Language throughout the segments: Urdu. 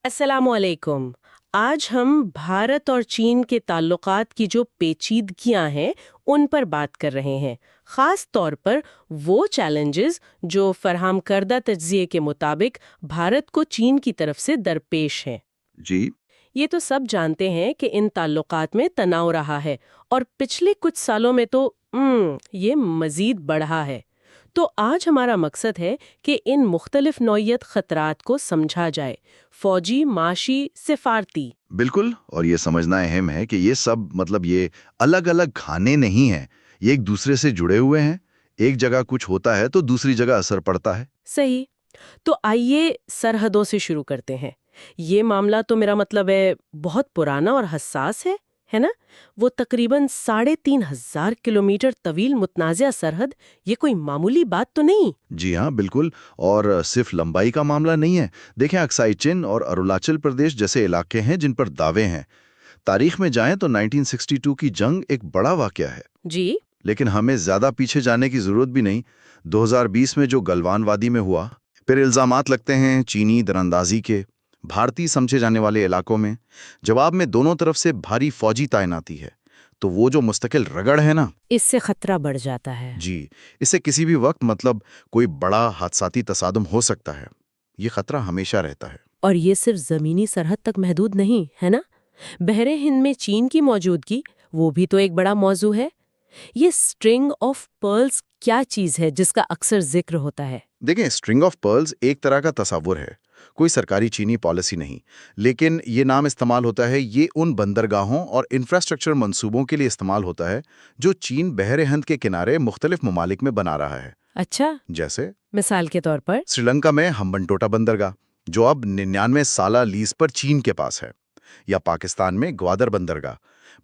السلام علیکم۔ آج ہم بھارت اور چین کے تعلقات کی جو پیچیدگیاں ہیں ان پر بات کر رہے ہیں، خاص طور پر وہ چیلنجز جو فراہم کردہ تجزیے کے مطابق بھارت کو چین کی طرف سے درپیش ہیں۔ جی یہ تو سب جانتے ہیں کہ ان تعلقات میں تناؤ رہا ہے اور پچھلے کچھ سالوں میں تو یہ مزید بڑھا ہے۔ تو آج ہمارا مقصد ہے کہ ان مختلف نوعیت خطرات کو سمجھا جائے، فوجی، معاشی، سفارتی۔ بالکل، اور یہ سمجھنا اہم ہے کہ یہ سب یہ الگ الگ کھانے نہیں ہیں، یہ ایک دوسرے سے جڑے ہوئے ہیں۔ ایک جگہ کچھ ہوتا ہے تو دوسری جگہ اثر پڑتا ہے۔ صحیح۔ تو آئیے سرحدوں سے شروع کرتے ہیں۔ یہ معاملہ تو میرا مطلب ہے بہت پرانا اور حساس ہے نا؟ وہ تقریباً 3,500 کلومیٹر طویل متنازع سرحد، یہ کوئی معمولی بات تو نہیں۔ جی ہاں بالکل، اور صرف لمبائی کا معاملہ نہیں ہے۔ دیکھیں، اکسائی چین اور اروناچل پردیش جیسے علاقے ہیں جن پر دعوے ہیں۔ تاریخ میں جائیں تو 1962 کی جنگ ایک بڑا واقعہ ہے، جی۔ لیکن ہمیں زیادہ پیچھے جانے کی ضرورت بھی نہیں۔ 2020 میں جو گلوان وادی میں ہوا، پھر الزامات لگتے ہیں چینی دراندازی کے بھارتی سمجھے جانے والے علاقوں میں، جواب میں دونوں طرف سے بھاری فوجی تعیناتی ہے۔ تو وہ جو مستقل رگڑ ہے نا، اس سے خطرہ بڑھ جاتا ہے۔ جی، اس سے کسی بھی وقت کوئی بڑا حادثاتی تصادم ہو سکتا ہے۔ یہ خطرہ ہمیشہ رہتا ہے۔ اور یہ صرف زمینی سرحد تک محدود نہیں ہے نا؟ بحر ہند میں چین کی موجودگی، وہ بھی تو ایک بڑا موضوع ہے۔ یہ اسٹرنگ آف پرلز کیا چیز ہے جس کا اکثر ذکر ہوتا ہے؟ دیکھیں، اسٹرنگ آف پرلز ایک طرح کا تصور ہے، کوئی سرکاری چینی پالیسی نہیں، لیکن یہ نام استعمال ہوتا ہے، یہ ان بندرگاہوں اور انفراسٹرکچر منصوبوں کے لیے استعمال ہوتا ہے جو چین بحر ہند کے کنارے مختلف ممالک میں بنا رہا ہے۔ اچھا، جیسے مثال کے طور پر؟ سری لنکا میں ہمبنٹوٹا بندرگاہ، جو اب 99 سالہ لیز پر چین کے پاس ہے، یا پاکستان میں گوادر بندرگاہ۔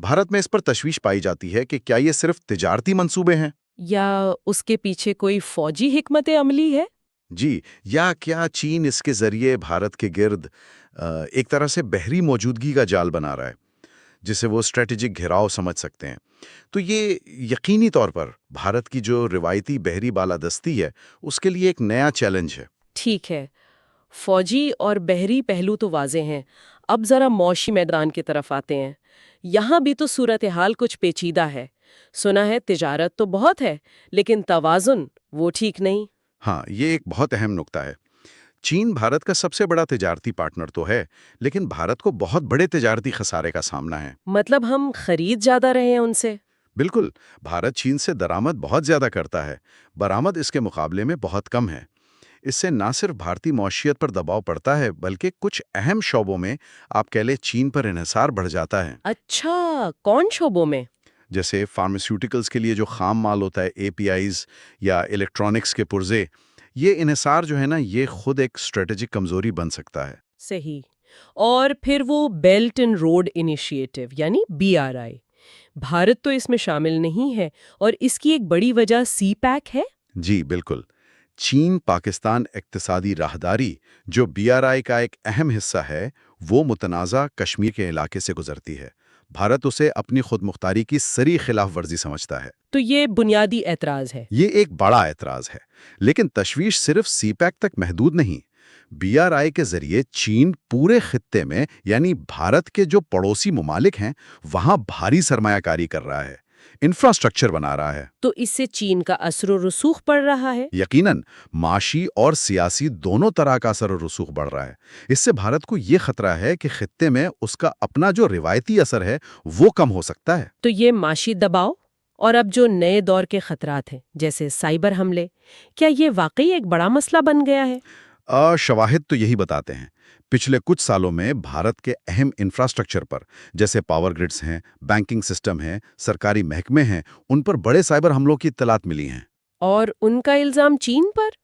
بھارت میں اس پر تشویش پائی جاتی ہے کہ کیا یہ صرف تجارتی منصوبے ہیں، یا اس کے پیچھے کوئی فوجی حکمت عملی ہے؟ جی، یا کیا چین اس کے ذریعے بھارت کے گرد ایک طرح سے بحری موجودگی کا جال بنا رہا ہے جسے وہ اسٹریٹجک گھیراؤ سمجھ سکتے ہیں۔ تو یہ یقینی طور پر بھارت کی جو روایتی بحری بالادستی ہے اس کے لیے ایک نیا چیلنج ہے۔ ٹھیک ہے، فوجی اور بحری پہلو تو واضح ہیں۔ اب ذرا معاشی میدان کی طرف آتے ہیں۔ یہاں بھی تو صورتحال کچھ پیچیدہ ہے۔ سنا ہے تجارت تو بہت ہے، لیکن توازن وہ ٹھیک نہیں۔ ہاں، یہ ایک بہت اہم نکتہ ہے۔ چین بھارت کا سب سے بڑا تجارتی پارٹنر تو ہے، لیکن بھارت کو بہت بڑے تجارتی خسارے کا سامنا ہے۔ مطلب ہم خرید زیادہ رہے ہیں ان سے؟ بالکل، بھارت چین سے درآمد بہت زیادہ کرتا ہے، برآمد اس کے مقابلے میں بہت کم ہے۔ اس سے نہ صرف بھارتی معیشت پر دباؤ پڑتا ہے، بلکہ کچھ اہم شعبوں میں آپ کہہ لیں چین پر انحصار بڑھ جاتا ہے۔ اچھا، کون شعبوں میں؟ جیسے فارماسیوٹیکلز کے لیے جو خام مال ہوتا ہے، اے پی آئیز یا الیکٹرانکس کے پرزے، یہ انحصار جو ہے نا، یہ خود ایک اسٹریٹجک کمزوری بن سکتا ہے۔ صحیح۔ اور پھر وہ بیلٹ اینڈ روڈ انیشیٹو یعنی BRI، بھارت تو اس میں شامل نہیں ہے، اور اس کی ایک بڑی وجہ سی پیک ہے۔ جی بالکل، چین پاکستان اقتصادی راہداری جو BRI کا ایک اہم حصہ ہے، وہ متنازع کشمیر کے علاقے سے گزرتی ہے۔ بھارت اسے اپنی خود مختاری کی سری خلاف ورزی سمجھتا ہے۔ تو یہ بنیادی اعتراض ہے۔ یہ ایک بڑا اعتراض ہے، لیکن تشویش صرف سی پیک تک محدود نہیں۔ BRI کے ذریعے چین پورے خطے میں، یعنی بھارت کے جو پڑوسی ممالک ہیں، وہاں بھاری سرمایہ کاری کر رہا ہے، انفراسٹرکچر بنا رہا ہے۔ تو اس سے چین کا اثر و رسوخ پڑ رہا ہے؟ یقیناً، معاشی اور سیاسی دونوں طرح کا اثر و رسوخ بڑھ رہا ہے۔ اس سے بھارت کو یہ خطرہ ہے کہ خطے میں اس کا اپنا جو روایتی اثر ہے وہ کم ہو سکتا ہے۔ تو یہ معاشی دباؤ اور اب جو نئے دور کے خطرات ہیں جیسے سائبر حملے، کیا یہ واقعی ایک بڑا مسئلہ بن گیا ہے؟ شواہد تو یہی بتاتے ہیں۔ پچھلے کچھ سالوں میں بھارت کے اہم انفراسٹرکچر پر، جیسے پاور گرڈز ہیں، بینکنگ سسٹم ہیں، سرکاری محکمے ہیں، ان پر بڑے سائبر حملوں کی اطلاعات ملی ہیں۔ اور ان کا الزام چین پر؟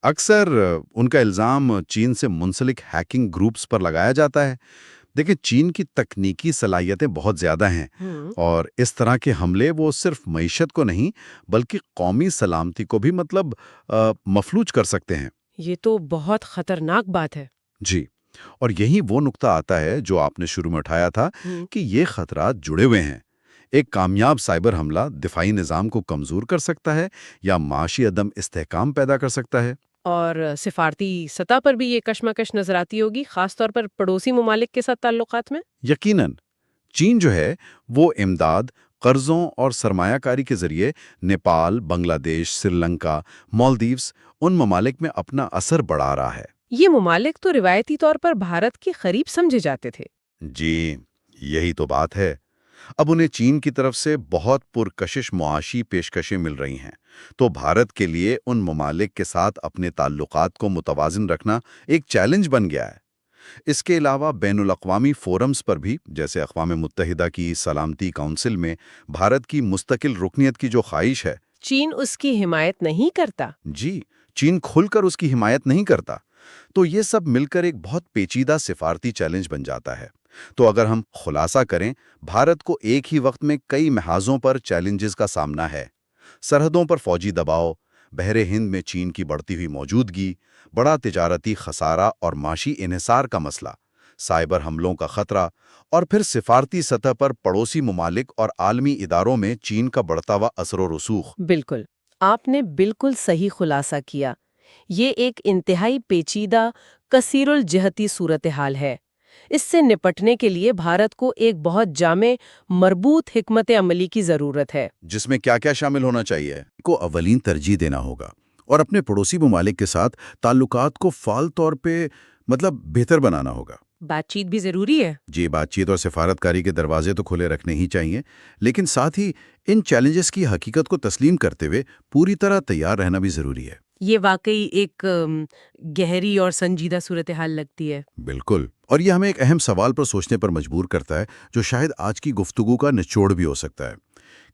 اکثر ان کا الزام چین سے منسلک ہیکنگ گروپس پر لگایا جاتا ہے۔ دیکھیں، چین کی تکنیکی صلاحیتیں بہت زیادہ ہیں، اور اس طرح کے حملے وہ صرف معیشت کو نہیں بلکہ قومی سلامتی کو بھی مفلوج کر سکتے ہیں۔ یہ تو بہت خطرناک بات ہے۔ جی، اور یہی وہ نقطہ آتا ہے جو آپ نے شروع میں اٹھایا تھا کہ یہ خطرات جڑے ہوئے ہیں۔ ایک کامیاب سائبر حملہ دفاعی نظام کو کمزور کر سکتا ہے یا معاشی عدم استحکام پیدا کر سکتا ہے۔ اور سفارتی سطح پر بھی یہ کشمکش نظر آتی ہوگی، خاص طور پر پڑوسی ممالک کے ساتھ تعلقات میں؟ یقیناً چین جو ہے وہ امداد، قرضوں اور سرمایہ کاری کے ذریعے نیپال، بنگلہ دیش، سری لنکا، مالدیوز ان ممالک میں اپنا اثر بڑھا رہا ہے۔ یہ ممالک تو روایتی طور پر بھارت کے قریب سمجھے جاتے تھے۔ جی، یہی تو بات ہے۔ اب انہیں چین کی طرف سے بہت پرکشش معاشی پیشکشیں مل رہی ہیں، تو بھارت کے لیے ان ممالک کے ساتھ اپنے تعلقات کو متوازن رکھنا ایک چیلنج بن گیا ہے۔ اس کے علاوہ بین الاقوامی فورمز پر بھی، جیسے اقوام متحدہ کی سلامتی کونسل میں بھارت کی مستقل رکنیت کی جو خواہش ہے، چین اس کی حمایت نہیں کرتا۔ جی، چین کھل کر اس کی حمایت نہیں کرتا، تو یہ سب مل کر ایک بہت پیچیدہ سفارتی چیلنج بن جاتا ہے۔ تو اگر ہم خلاصہ کریں، بھارت کو ایک ہی وقت میں کئی محاذوں پر چیلنجز کا سامنا ہے۔ سرحدوں پر فوجی دباؤ، بحر ہند میں چین کی بڑھتی ہوئی موجودگی، بڑا تجارتی خسارہ اور معاشی انحصار کا مسئلہ، سائبر حملوں کا خطرہ، اور پھر سفارتی سطح پر پڑوسی ممالک اور عالمی اداروں میں چین کا بڑھتا ہوا اثر و رسوخ۔ بالکل، آپ نے بالکل صحیح خلاصہ کیا۔ یہ ایک انتہائی پیچیدہ، کثیر الجہتی صورتحال ہے۔ اس سے نپٹنے کے لیے بھارت کو ایک بہت جامع، مربوط حکمت عملی کی ضرورت ہے۔ جس میں کیا کیا شامل ہونا چاہیے؟ کو اولین ترجیح دینا ہوگا اور اپنے پڑوسی ممالک کے ساتھ تعلقات کو فعال طور پہ بہتر بنانا ہوگا۔ بات چیت بھی ضروری ہے۔ جی، بات چیت اور سفارتکاری کے دروازے تو کھلے رکھنے ہی چاہیے، لیکن ساتھ ہی ان چیلنجز کی حقیقت کو تسلیم کرتے ہوئے پوری طرح تیار رہنا بھی ضروری ہے۔ یہ واقعی ایک گہری اور سنجیدہ صورتحال لگتی ہے۔ بالکل، اور یہ ہمیں ایک اہم سوال پر سوچنے پر مجبور کرتا ہے، جو شاید آج کی گفتگو کا نچوڑ بھی ہو سکتا ہے،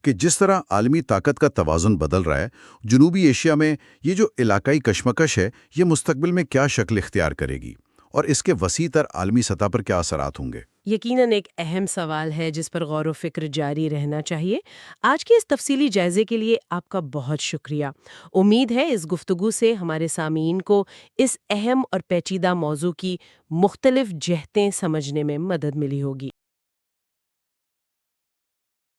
کہ جس طرح عالمی طاقت کا توازن بدل رہا ہے، جنوبی ایشیا میں یہ جو علاقائی کشمکش ہے، یہ مستقبل میں کیا شکل اختیار کرے گی اور اس کے وسیع تر عالمی سطح پر کیا اثرات ہوں گے؟ یقیناً ایک اہم سوال ہے جس پر غور و فکر جاری رہنا چاہیے۔ آج کے اس تفصیلی جائزے کے لیے آپ کا بہت شکریہ۔ امید ہے اس گفتگو سے ہمارے سامعین کو اس اہم اور پیچیدہ موضوع کی مختلف جہتیں سمجھنے میں مدد ملی ہوگی۔